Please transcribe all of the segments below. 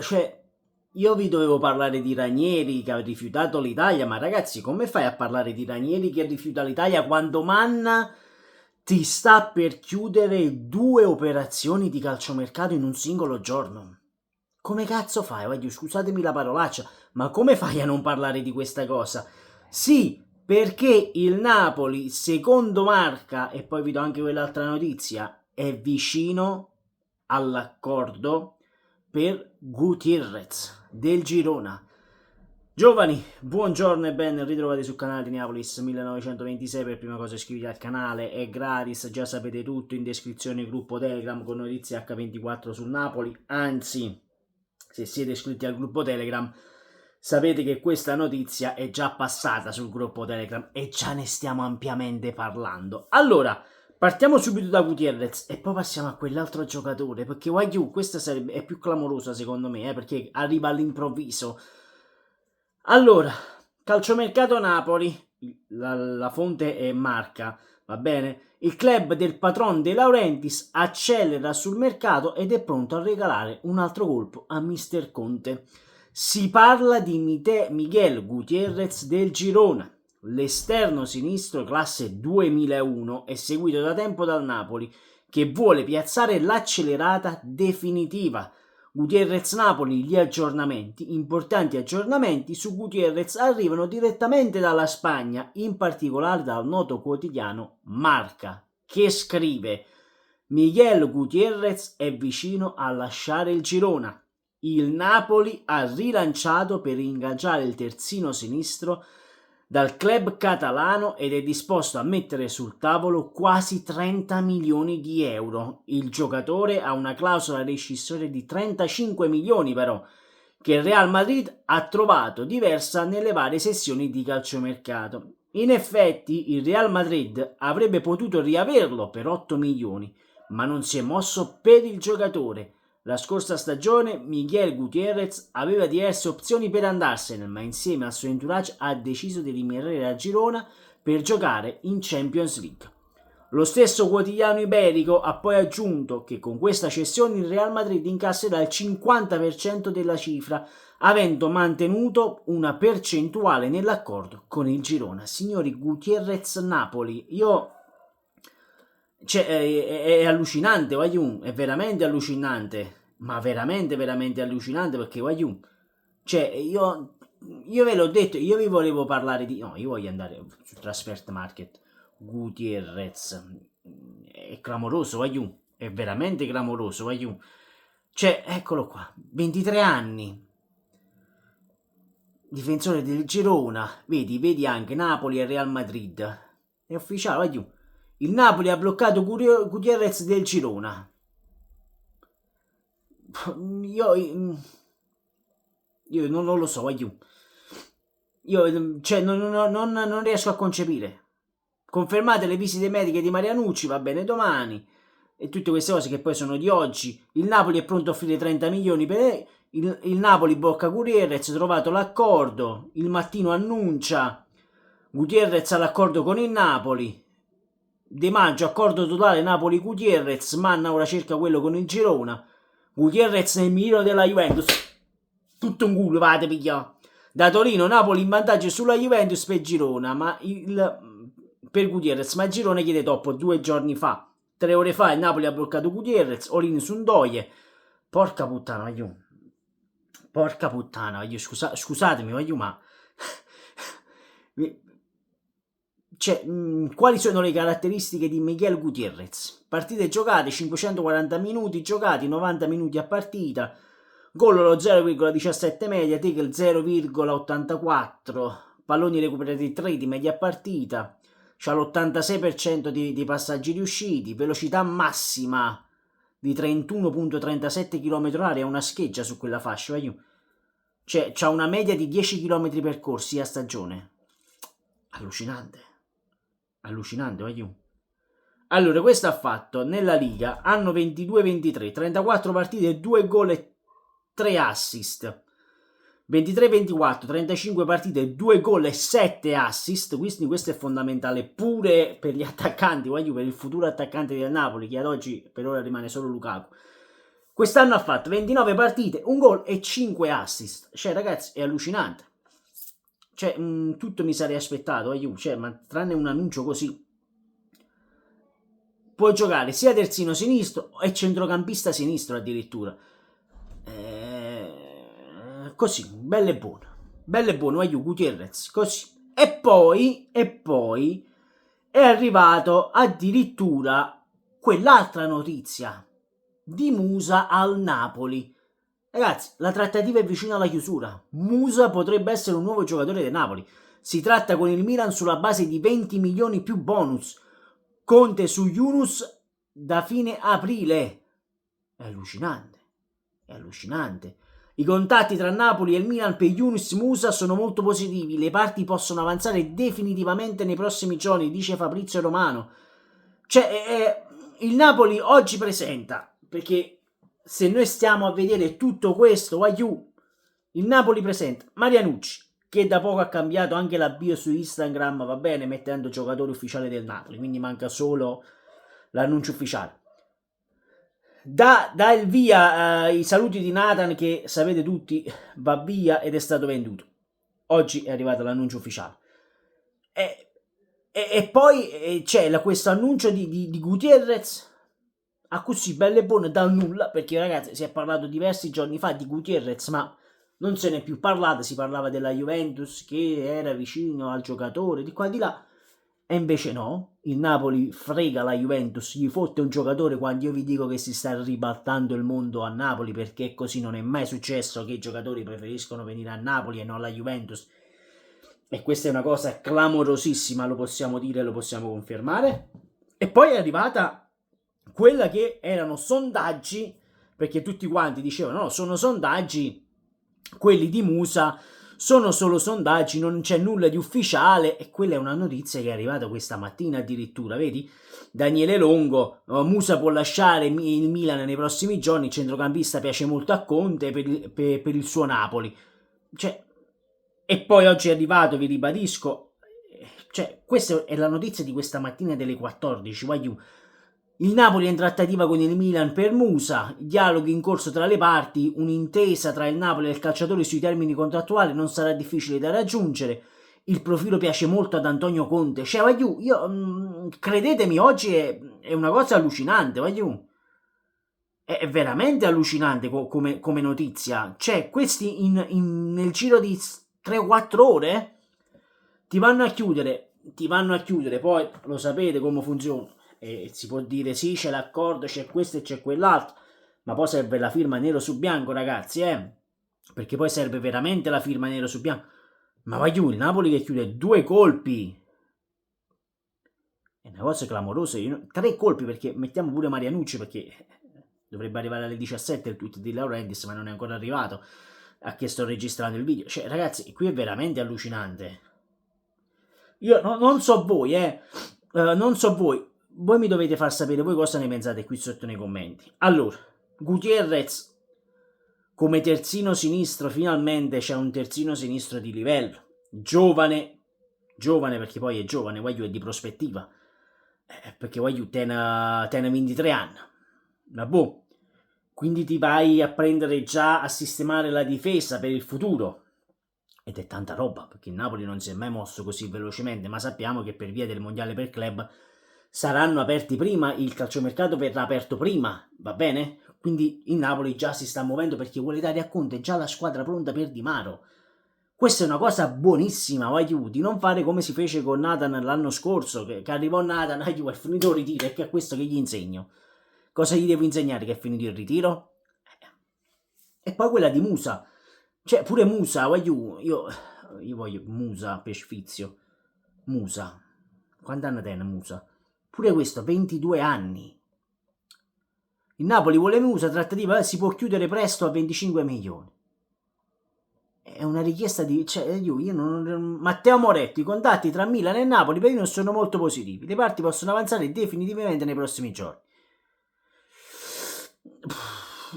Cioè, io vi dovevo parlare di Ranieri che ha rifiutato l'Italia, ma ragazzi, come fai a parlare di Ranieri che rifiuta l'Italia quando Manna ti sta per chiudere 2 operazioni di calciomercato in un singolo giorno? Come cazzo fai? Voglio, scusatemi la parolaccia, ma come fai a non parlare di questa cosa? Sì, perché il Napoli, secondo Marca, e poi vi do anche quell'altra notizia, è vicino all'accordo per Gutierrez del Girona. Giovani, buongiorno e ben ritrovati sul canale di Neapolis 1926. Per prima cosa iscriviti al canale, è gratis, già sapete tutto, in descrizione gruppo Telegram con notizie H24 sul Napoli. Anzi, se siete iscritti al gruppo Telegram sapete che questa notizia è già passata sul gruppo Telegram e già ne stiamo ampiamente parlando. Allora, partiamo subito da Gutierrez e poi passiamo a quell'altro giocatore, perché Wagyu, questa è più clamorosa secondo me, perché arriva all'improvviso. Allora, calciomercato Napoli, la fonte è Marca, va bene? Il club del patron De Laurentiis accelera sul mercato ed è pronto a regalare un altro colpo a Mister Conte. Si parla di Miguel Gutierrez del Girona. L'esterno sinistro classe 2001 è seguito da tempo dal Napoli, che vuole piazzare l'accelerata definitiva. Gutierrez Napoli, gli aggiornamenti, importanti aggiornamenti su Gutierrez arrivano direttamente dalla Spagna, in particolare dal noto quotidiano Marca, che scrive: Miguel Gutierrez è vicino a lasciare il Girona. Il Napoli ha rilanciato per ingaggiare il terzino sinistro dal club catalano ed è disposto a mettere sul tavolo quasi 30 milioni di euro. Il giocatore ha una clausola rescissoria di 35 milioni però, che il Real Madrid ha trovato diversa nelle varie sessioni di calciomercato. In effetti il Real Madrid avrebbe potuto riaverlo per 8 milioni, ma non si è mosso per il giocatore. La scorsa stagione Miguel Gutierrez aveva diverse opzioni per andarsene, ma insieme al suo entourage ha deciso di rimanere a Girona per giocare in Champions League. Lo stesso quotidiano iberico ha poi aggiunto che con questa cessione il Real Madrid incasserà il 50% della cifra, avendo mantenuto una percentuale nell'accordo con il Girona. Signori, Gutierrez Napoli, cioè, è allucinante, Wayun, è veramente allucinante, ma veramente veramente allucinante, perché Wayun, cioè io ve l'ho detto, io vi volevo parlare di, no, io voglio andare su Transfer Market. Gutierrez è clamoroso, Wayun, è veramente clamoroso, Wayun, cioè, eccolo qua, 23 anni, difensore del Girona, vedi anche Napoli e Real Madrid, è ufficiale, Wayun. Il Napoli ha bloccato Gutierrez del Girona. Io non lo so, Wagyu. Cioè, non riesco a concepire. Confermate le visite mediche di Marianucci, va bene domani. E tutte queste cose che poi sono di oggi. Il Napoli è pronto a offrire 30 milioni per il Napoli blocca Gutierrez, trovato l'accordo. Il Mattino annuncia Gutierrez all'accordo con il Napoli. De Maggio, accordo totale Napoli-Gutierrez, Manna ora cerca quello con il Girona. Gutierrez nel mirino della Juventus. Tutto un culo, vate pigliò. Da Torino, Napoli in vantaggio sulla Juventus per Girona, per Gutierrez, ma il Girone chiede troppo 2 giorni fa. 3 ore fa il Napoli ha bloccato Gutierrez, Olin Sundoye. Porca puttana, voglio. Porca puttana, voglio, scusatemi, voglio, ma cioè, quali sono le caratteristiche di Miguel Gutierrez? Partite giocate, 540 minuti giocati, 90 minuti a partita, gol allo 0,17 media, tackle 0,84, palloni recuperati 3 di media partita, c'ha l'86% di passaggi riusciti, velocità massima di 31,37 km/h, è una scheggia su quella fascia, cioè c'ha una media di 10 km percorsi a stagione. Allucinante, voglio. Allora, questo ha fatto nella Liga, anno 22-23, 34 partite, 2 gol e 3 assist. 23-24, 35 partite, 2 gol e 7 assist, quindi questo è fondamentale pure per gli attaccanti, voglio, per il futuro attaccante del Napoli, che ad oggi per ora rimane solo Lukaku. Quest'anno ha fatto 29 partite, un gol e 5 assist. Cioè, ragazzi, è allucinante. Cioè, tutto mi sarei aspettato, cioè, ma tranne un annuncio così. Può giocare sia terzino sinistro e centrocampista sinistro addirittura. Così, bello e buono. Bello e buono, Gutierrez, così. E poi è arrivato addirittura quell'altra notizia di Musa al Napoli. Ragazzi, la trattativa è vicina alla chiusura. Musa potrebbe essere un nuovo giocatore del Napoli. Si tratta con il Milan sulla base di 20 milioni più bonus. Conte su Yunus da fine aprile. È allucinante. È allucinante. I contatti tra Napoli e il Milan per Yunus Musa sono molto positivi. Le parti possono avanzare definitivamente nei prossimi giorni, dice Fabrizio Romano. Cioè, il Napoli oggi presenta, perché se noi stiamo a vedere tutto questo, il Napoli presenta Marianucci, che da poco ha cambiato anche la bio su Instagram, va bene, mettendo giocatore ufficiale del Napoli, quindi manca solo l'annuncio ufficiale. Dà il via i saluti di Nathan, che sapete tutti va via ed è stato venduto. Oggi è arrivato l'annuncio ufficiale. E poi c'è questo annuncio di Gutierrez a così bello e buono dal nulla, perché ragazzi si è parlato diversi giorni fa di Gutierrez, ma non se ne è più parlato. Si parlava della Juventus che era vicino al giocatore di qua e di là, e invece no, il Napoli frega la Juventus, gli fotte un giocatore quando io vi dico che si sta ribaltando il mondo a Napoli, perché così non è mai successo che i giocatori preferiscono venire a Napoli e non alla Juventus, e questa è una cosa clamorosissima, lo possiamo dire, lo possiamo confermare. E poi è arrivata quella che erano sondaggi, perché tutti quanti dicevano no, sono sondaggi, quelli di Musa sono solo sondaggi, non c'è nulla di ufficiale, e quella è una notizia che è arrivata questa mattina addirittura, vedi? Daniele Longo, Musa può lasciare il Milan nei prossimi giorni, il centrocampista piace molto a Conte per il suo Napoli. Cioè, e poi oggi è arrivato, vi ribadisco, cioè, questa è la notizia di questa mattina delle 14, il Napoli è in trattativa con il Milan per Musa, dialoghi in corso tra le parti, un'intesa tra il Napoli e il calciatore sui termini contrattuali non sarà difficile da raggiungere. Il profilo piace molto ad Antonio Conte. Cioè, credetemi, oggi è una cosa allucinante, È veramente allucinante come notizia. Cioè, questi nel giro di 3 o 4 ore ti vanno a chiudere, poi lo sapete come funziona. E si può dire sì, c'è l'accordo, c'è questo e c'è quell'altro, ma poi serve la firma nero su bianco, ragazzi, perché poi serve veramente la firma nero su bianco. Ma il Napoli che chiude 2 colpi, è una cosa clamorosa. 3 colpi, perché mettiamo pure Marianucci, perché dovrebbe arrivare alle 17 il tweet di Laurentiis, ma non è ancora arrivato a che sto registrando il video. Cioè, ragazzi, qui è veramente allucinante. Io non so voi, non so voi mi dovete far sapere voi cosa ne pensate qui sotto nei commenti. Allora, Gutierrez come terzino sinistro, finalmente c'è un terzino sinistro di livello, giovane perché poi è giovane, è di prospettiva, perché tiene 23 anni, vabbè, quindi ti vai a prendere già a sistemare la difesa per il futuro. Ed è tanta roba, perché il Napoli non si è mai mosso così velocemente, ma sappiamo che per via del mondiale per club saranno aperti prima, il calciomercato verrà aperto prima, va bene? Quindi il Napoli già si sta muovendo perché vuole dare a Conte già la squadra pronta per Di Maro. Questa è una cosa buonissima, di non fare come si fece con Nathan l'anno scorso, che arrivò Nathan, è finito il ritiro, e che è questo che gli insegno. Cosa gli devo insegnare, che è finito il ritiro? E poi quella di Musa. Cioè, pure Musa, io voglio Musa per sfizio. Musa. Quanti anni tiene Musa? Pure questo, 22 anni. Il Napoli vuole Musa, trattativa, si può chiudere presto a 25 milioni. È una richiesta di... Cioè, Matteo Moretti, i contatti tra Milan e Napoli per io non sono molto positivi. Le parti possono avanzare definitivamente nei prossimi giorni.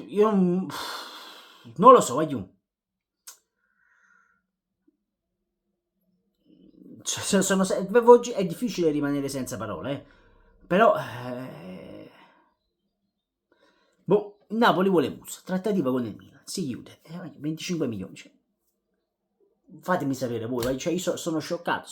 Io non lo so, è difficile rimanere senza parole, però il Napoli vuole Musa, trattativa con il Milan, si chiude, 25 milioni. Cioè. Fatemi sapere voi, cioè io sono scioccato,